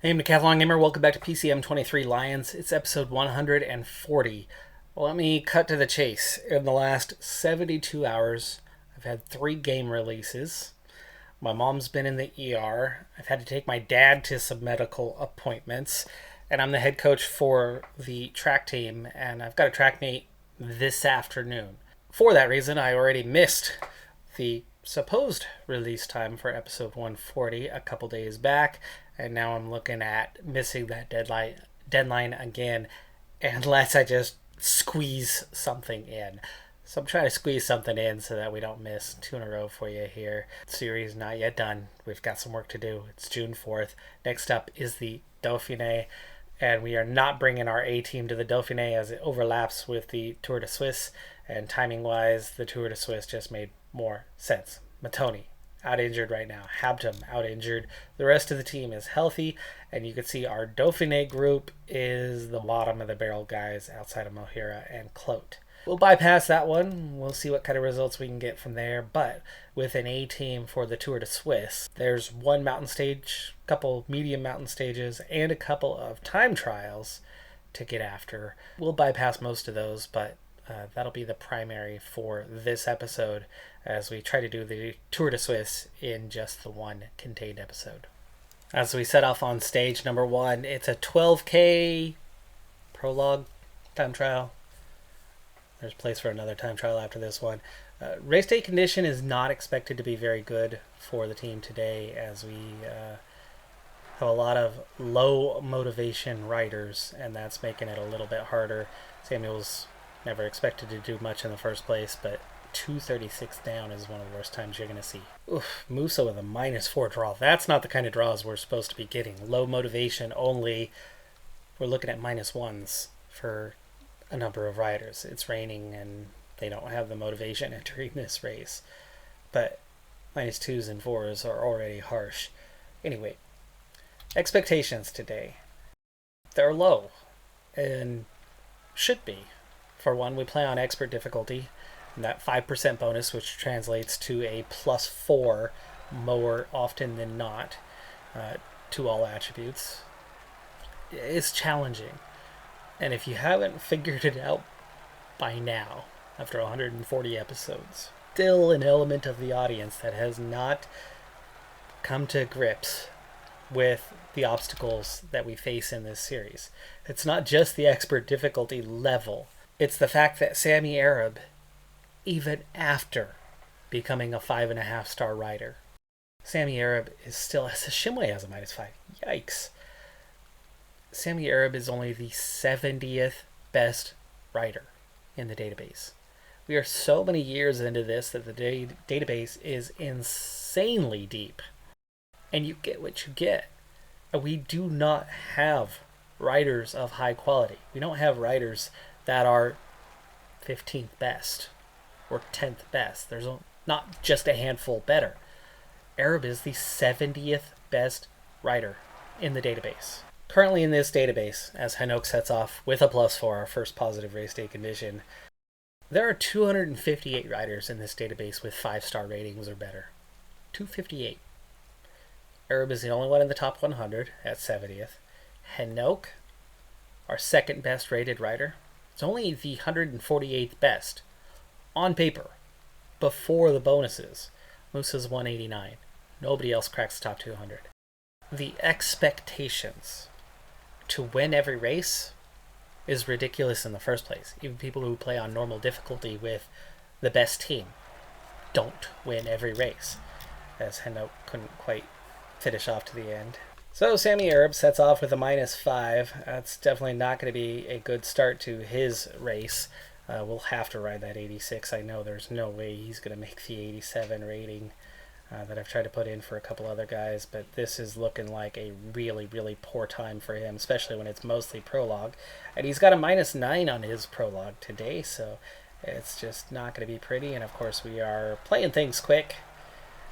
Hey, I'm Decathlon Gamer. Welcome back to PCM23 Lions. It's episode 140. Let me cut to the chase. In the last 72 hours, I've had 3 game releases. My mom's been in the ER. I've had to take my dad to some medical appointments. And I'm the head coach for the track team. And I've got a track meet this afternoon. For that reason, I already missed the supposed release time for episode 140 a couple days back, and now I'm looking at missing that deadline again unless I just squeeze something in. So I'm trying to squeeze something in so that we don't miss 2 in a row for you here. Series not yet done. We've got some work to do. It's June 4th. Next up is the Dauphiné, and we are not bringing our A team to the Dauphiné as it overlaps with the Tour de Suisse, and timing wise the Tour de Suisse just made more sense. Matoni out injured right now. Habtum out injured. The rest of the team is healthy, and you can see our Dauphiné group is the bottom of the barrel guys outside of Mohira and Clote. We'll bypass that one. We'll see what kind of results we can get from there. But with an A team for the Tour de Suisse, there's one mountain stage, a couple medium mountain stages, and a couple of time trials to get after. We'll bypass most of those, but that'll be the primary for this episode as we try to do the Tour de Suisse in just the one contained episode. As we set off on stage number 1, it's a 12K prologue time trial. There's place for another time trial after this one. Race day condition is not expected to be very good for the team today, as we have a lot of low motivation riders, and that's making it a little bit harder. Samuel's never expected to do much in the first place, but 2:36 down is one of the worst times you're going to see. Oof, Musa with a -4 draw. That's not the kind of draws we're supposed to be getting. Low motivation only. We're looking at -1s for a number of riders. It's raining and they don't have the motivation entering this race. But -2s and 4s are already harsh. Anyway, expectations today. They're low and should be. For one, we play on expert difficulty, and that 5% bonus, which translates to a +4 more often than not to all attributes, is challenging. And if you haven't figured it out by now, after 140 episodes, still an element of the audience that has not come to grips with the obstacles that we face in this series. It's not just the expert difficulty level. It's the fact that Sammy Arab, even after becoming a 5.5 star rider, Sammy Arab is still, as Shimway has a -5. Yikes. Sammy Arab is only the 70th best rider in the database. We are so many years into this that the database is insanely deep. And you get what you get. We do not have riders of high quality. We don't have riders that are 15th best or 10th best. There's not just a handful better. Arab is the 70th best rider in the database. Currently in this database, as Hanouk sets off with a +4, our first positive race day condition, there are 258 riders in this database with 5-star ratings or better. 258. Arab is the only one in the top 100 at 70th. Hanouk, our second best rated rider, it's only the 148th best on paper before the bonuses. Musa's 189. Nobody else cracks the top 200. The expectations to win every race is ridiculous in the first place. Even people who play on normal difficulty with the best team don't win every race, as Hanouk couldn't quite finish off to the end. So Sammy Arab sets off with a -5. That's definitely not going to be a good start to his race. We'll have to ride that 86. I know there's no way he's going to make the 87 rating that I've tried to put in for a couple other guys, but this is looking like a really, really poor time for him, especially when it's mostly prologue. And he's got a -9 on his prologue today, so it's just not going to be pretty. And of course we are playing things quick.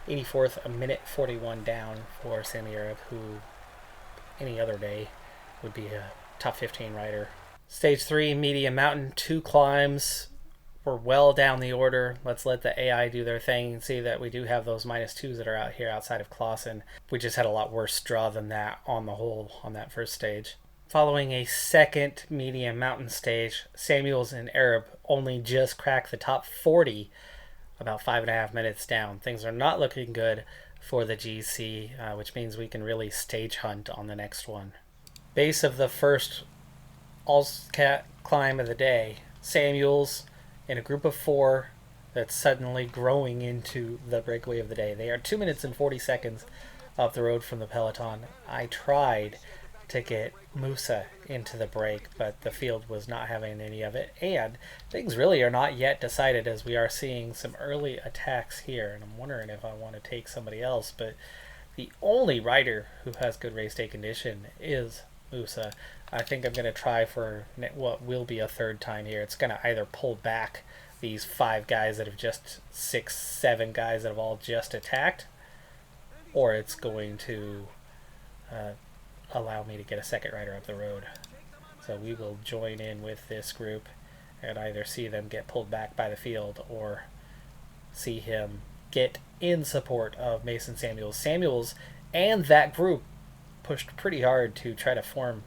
84th, a minute 41 down for Sammy Arab, who any other day would be a top 15 rider. Stage 3, medium mountain, 2 climbs, We're well down the order. Let's let the AI do their thing and see that we do have those -2s that are out here outside of Clausen. We just had a lot worse draw than that on the whole on that first stage. Following a second medium mountain stage, Samuels and Arab only just cracked the top 40 about 5.5 minutes down. Things are not looking good for the GC, which means we can really stage hunt on the next one. Base of the first all-cat climb of the day, Samuels in a group of 4 that's suddenly growing into the breakaway of the day. They are 2 minutes and 40 seconds up the road from the peloton. I tried to get Musa into the break, but the field was not having any of it, and things really are not yet decided as we are seeing some early attacks here, and I'm wondering if I want to take somebody else, but the only rider who has good race day condition is Musa. I think I'm going to try for what will be a third time here. It's going to either pull back these 5 guys that have just 6, 7 guys that have all just attacked, or it's going to allow me to get a second rider up the road. So we will join in with this group and either see them get pulled back by the field or see him get in support of Mason Samuels. Samuels and that group pushed pretty hard to try to form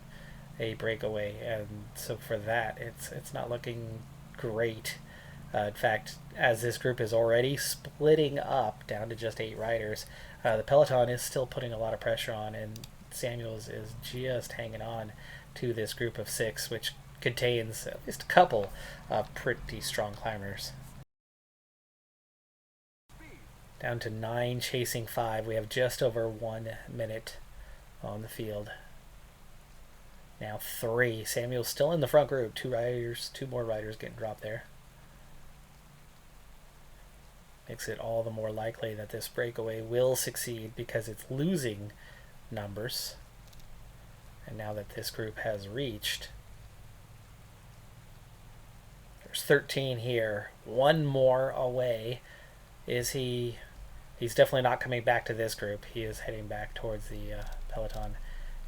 a breakaway, and so for that it's not looking great. In fact, as this group is already splitting up down to just 8 riders, the peloton is still putting a lot of pressure on, and Samuels is just hanging on to this group of 6, which contains at least a couple of pretty strong climbers. Down to 9 chasing 5. We have just over 1 minute on the field. Now 3. Samuel's still in the front group. 2 more riders getting dropped there. Makes it all the more likely that this breakaway will succeed because it's losing numbers. And now that this group has reached, there's 13 here. 1 more away. Is he? He's definitely not coming back to this group. He is heading back towards the peloton,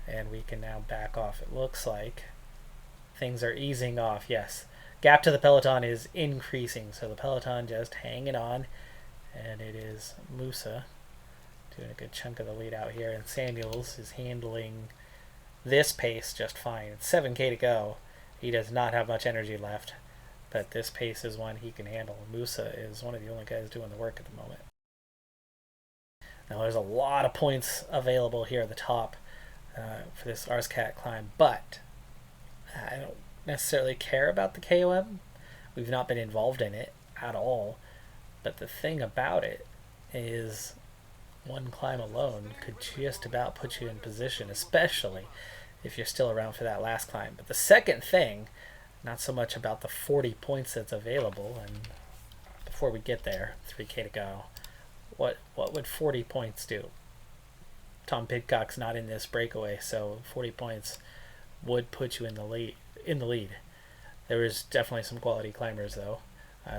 and we can now back off. It looks like things are easing off. Yes, gap to the peloton is increasing, so the peloton just hanging on, and it is Musa doing a good chunk of the lead out here, and Samuels is handling this pace just fine. It's 7K to go. He does not have much energy left, but this pace is one he can handle. Musa is one of the only guys doing the work at the moment. Now there's a lot of points available here at the top for this RSCAT climb, but I don't necessarily care about the KOM. We've not been involved in it at all, but the thing about it is one climb alone could just about put you in position, especially if you're still around for that last climb. But the second thing, not so much about the 40 points that's available, and before we get there, 3K to go, what would 40 points do? Tom Pidcock's not in this breakaway, so 40 points would put you in the lead. There is definitely some quality climbers though.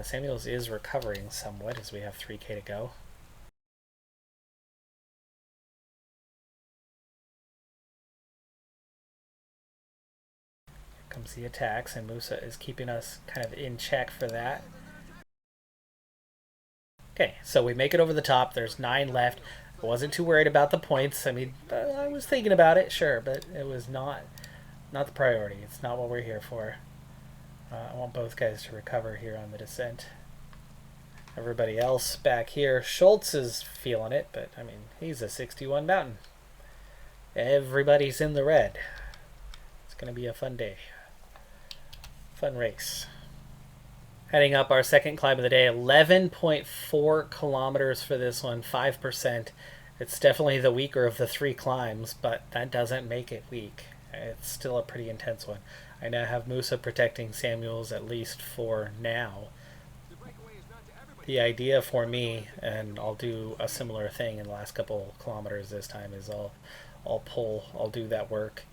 Samuels is recovering somewhat as we have 3K to go. Here comes the attacks, and Musa is keeping us kind of in check for that. Okay, so we make it over the top. There's 9 left. I wasn't too worried about the points. I mean, I was thinking about it, sure, but it was not the priority. It's not what we're here for. I want both guys to recover here on the descent. Everybody else back here, Schultz is feeling it, but I mean, he's a 61 mountain. Everybody's in the red. It's going to be a fun day. Fun race. Heading up our second climb of the day, 11.4 kilometers for this one, 5%. It's definitely the weaker of the 3 climbs, but that doesn't make it weak. It's still a pretty intense one. I now have Musa protecting Samuels at least for now. The idea for me, and I'll do a similar thing in the last couple kilometers this time, is I'll do that work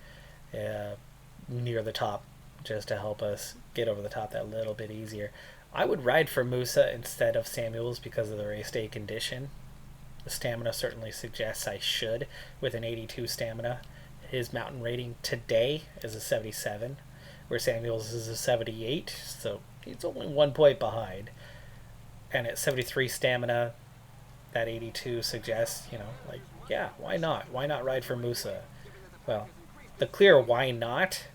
near the top, just to help us get over the top that little bit easier. I would ride for Musa instead of Samuels because of the race day condition. The stamina certainly suggests I should with an 82 stamina. His mountain rating today is a 77, where Samuels is a 78, so He's only 1 point behind. And at 73 stamina, that 82 suggests, like, yeah, why not? Why not ride for Musa? Well, the clear why not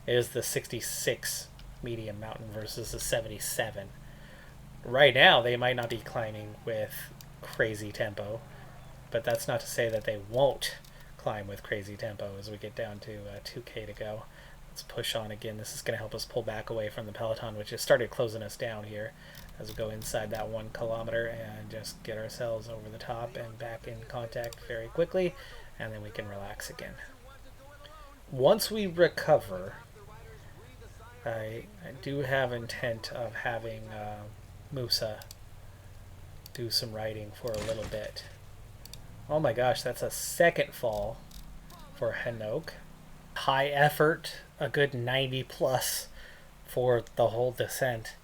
is the 66 medium mountain versus the 77. Right now, they might not be climbing with crazy tempo, but that's not to say that they won't climb with crazy tempo as we get down to 2K to go. Let's push on again. This is going to help us pull back away from the peloton, which has started closing us down here as we go inside that 1 kilometer and just get ourselves over the top and back in contact very quickly, and then we can relax again. Once we recover, I do have intent of having Musa do some riding for a little bit. Oh my gosh, that's a second fall for Hanoke. High effort, a good 90 plus for the whole descent,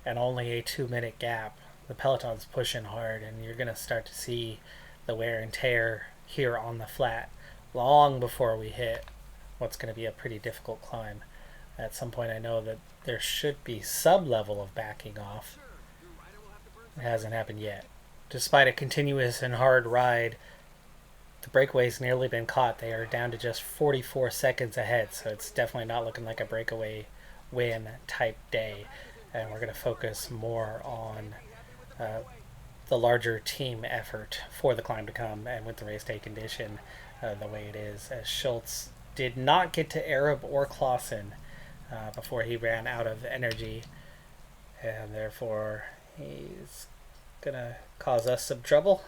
and only a 2-minute gap. The peloton's pushing hard, and you're going to start to see the wear and tear here on the flat long before we hit what's going to be a pretty difficult climb. At some point, I know that there should be some level of backing off. It hasn't happened yet. Despite a continuous and hard ride, the breakaway's nearly been caught. They are down to just 44 seconds ahead, so it's definitely not looking like a breakaway win type day. And we're going to focus more on the larger team effort for the climb to come, and with the race day condition the way it is, as Schultz did not get to Arab or Clausen before he ran out of energy, and therefore he's gonna cause us some trouble.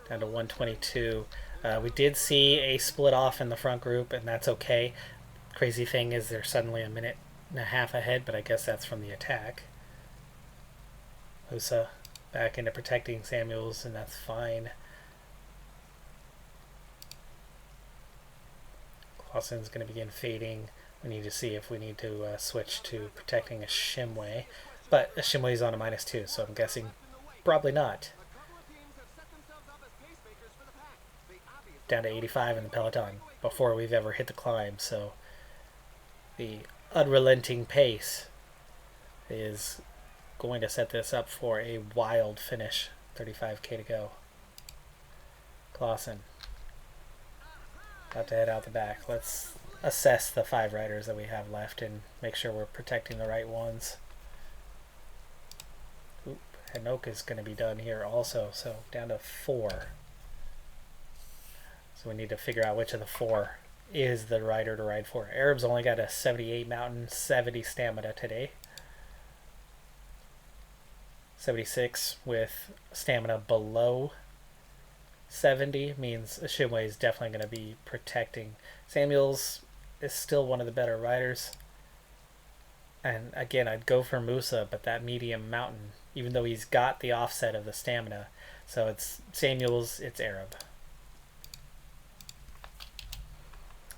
Down to 122. We did see a split off in the front group, and that's okay. Crazy thing is they're suddenly a minute and a half ahead, but I guess that's from the attack. Musa back into protecting Samuels, and that's fine. Clausen's going to begin fading. We need to see if we need to switch to protecting a Shimway. But a Shimway's on a -2, so I'm guessing probably not. Down to 85 in the peloton before we've ever hit the climb, so the unrelenting pace is going to set this up for a wild finish. 35K to go. Clausen about to head out the back. Let's assess the 5 riders that we have left and make sure we're protecting the right ones. Oop, Hanoka is going to be done here also, so down to 4. So we need to figure out which of the 4 is the rider to ride for. Arab's only got a 78 mountain, 70 stamina today. 76 with stamina below 70 means Shimway is definitely going to be protecting. Samuels is still one of the better riders. And again, I'd go for Musa, but that medium mountain, even though he's got the offset of the stamina. So it's Samuels, it's Arab.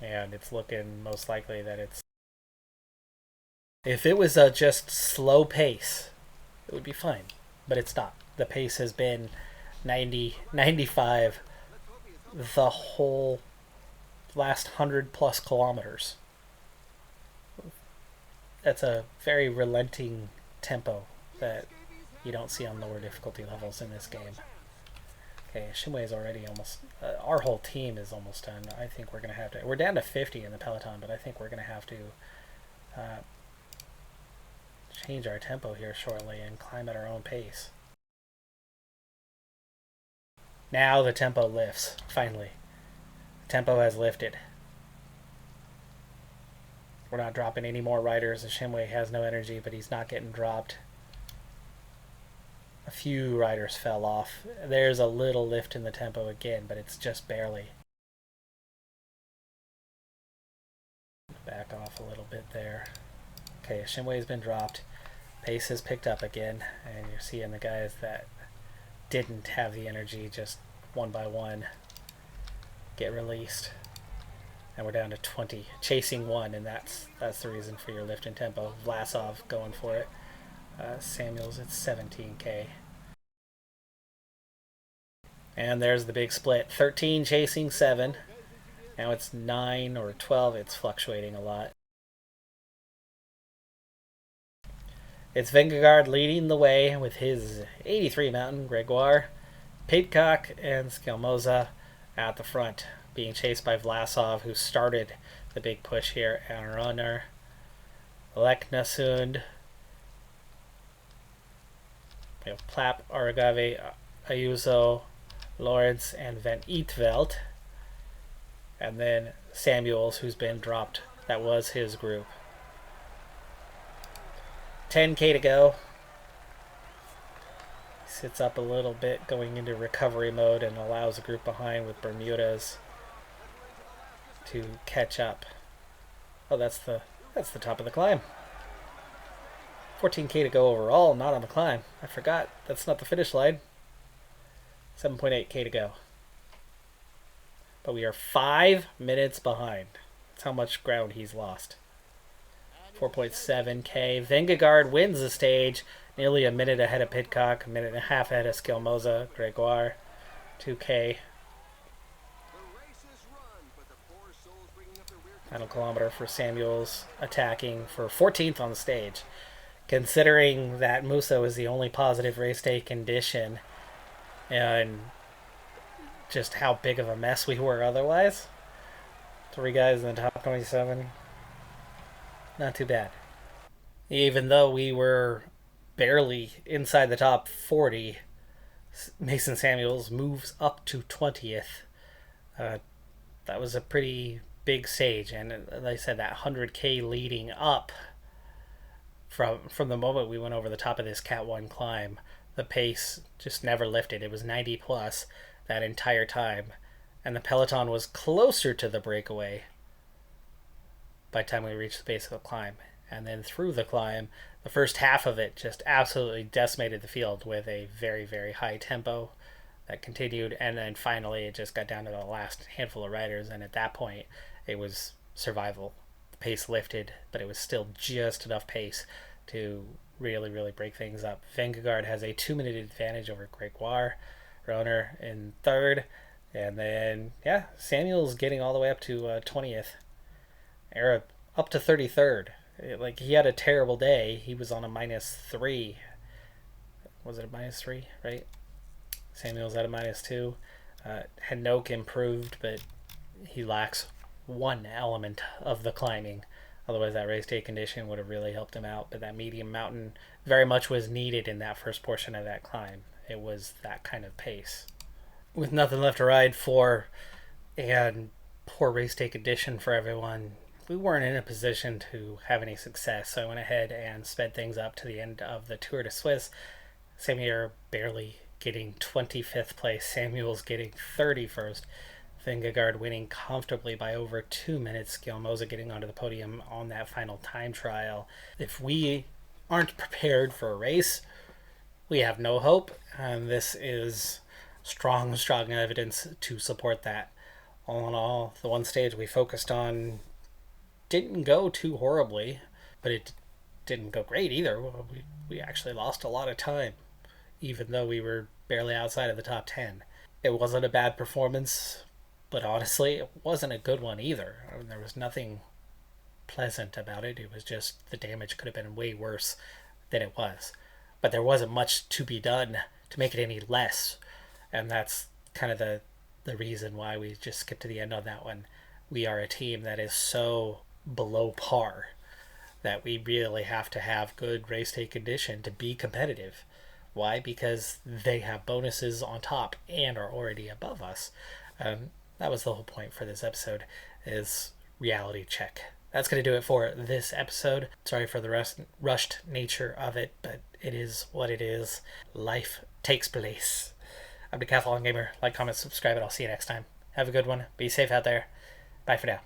And it's looking most likely that it's... If it was a just slow pace, it would be fine. But it's not. The pace has been 90, 95 the whole last 100+ kilometers. That's a very relenting tempo that you don't see on lower difficulty levels in this game. Okay, Shimway is already almost... our whole team is almost done. I think we're going to have to... We're down to 50 in the peloton, but I think we're going to have to change our tempo here shortly and climb at our own pace. Now the tempo lifts, finally. The tempo has lifted. We're not dropping any more riders. The Shimway has no energy, but he's not getting dropped. A few riders fell off. There's a little lift in the tempo again, but it's just barely. Back off a little bit there. Okay, Shimway's been dropped. Pace has picked up again, and you're seeing the guys that didn't have the energy just one by one get released. And we're down to 20, chasing 1, and that's the reason for your lift in tempo. Vlasov going for it. Samuels at 17K. And there's the big split. 13 chasing 7. Now it's 9 or 12. It's fluctuating a lot. It's Vingegaard leading the way with his 83 mountain, Gregoire, Pidcock, and Skelmoza at the front, being chased by Vlasov, who started the big push here, and Runner, Leknasund, we have Plapp, Aragave, Ayuso, Lawrence, and Van Eetveld. And then Samuels, who's been dropped. That was his group. 10K to go. Sits up a little bit going into recovery mode and allows the group behind with Bermudas to catch up. Oh, that's the top of the climb. 14K to go overall, not on the climb. I forgot. That's not the finish line. 7.8K to go. But we are 5 minutes behind. That's how much ground he's lost. 4.7K. Vingegaard wins the stage. Nearly a minute ahead of Pidcock. A minute and a half ahead of Skelmoza. Gregoire. 2K. Final kilometer for Samuels. Attacking for 14th on the stage. Considering that Musso is the only positive race day condition. And just how big of a mess we were otherwise. 3 guys in the top 27. Not too bad. Even though we were barely inside the top 40, Mason Samuels moves up to 20th. That was a pretty big stage, and like I said, that 100K leading up from the moment we went over the top of this Cat 1 climb, the pace just never lifted. It was 90 plus that entire time, and the peloton was closer to the breakaway by the time we reached the base of the climb. And then through the climb, the first half of it just absolutely decimated the field with a very, very high tempo that continued, and then finally it just got down to the last handful of riders, and at that point it was survival. The pace lifted, but it was still just enough pace to really, really break things up. Vingegaard has a 2-minute advantage over Gregoire. Roner in 3rd, and then Samuel's getting all the way up to 20th. Era up to 33rd. Like, he had a terrible day. He was on a -3. Was it a -3, right? Samuel's at a -2. Hanoke improved, but he lacks one element of the climbing. Otherwise, that race day condition would have really helped him out. But that medium mountain very much was needed in that first portion of that climb. It was that kind of pace. With nothing left to ride for and poor race day condition for everyone, we weren't in a position to have any success. So I went ahead and sped things up to the end of the Tour de Suisse. Samier barely getting 25th place. Samuel's getting 31st. Vingegaard winning comfortably by over 2 minutes. Skelmoza getting onto the podium on that final time trial. If we aren't prepared for a race, we have no hope, and this is strong evidence to support that. All in all, the one stage we focused on didn't go too horribly, but it didn't go great either. We actually lost a lot of time, even though we were barely outside of the top 10. It wasn't a bad performance, but honestly, it wasn't a good one either. I mean, there was nothing pleasant about it. It was just the damage could have been way worse than it was. But there wasn't much to be done to make it any less. And that's kind of the reason why we just skipped to the end on that one. We are a team that is so below par that we really have to have good race day condition to be competitive. Why? Because they have bonuses on top and are already above us. That was the whole point for this episode, is reality check. That's going to do it for this episode. Sorry for the rushed nature of it, but it is what it is. Life takes place. I'm Decathlon Gamer. Like, comment, subscribe, and I'll see you next time. Have a good one. Be safe out there. Bye for now.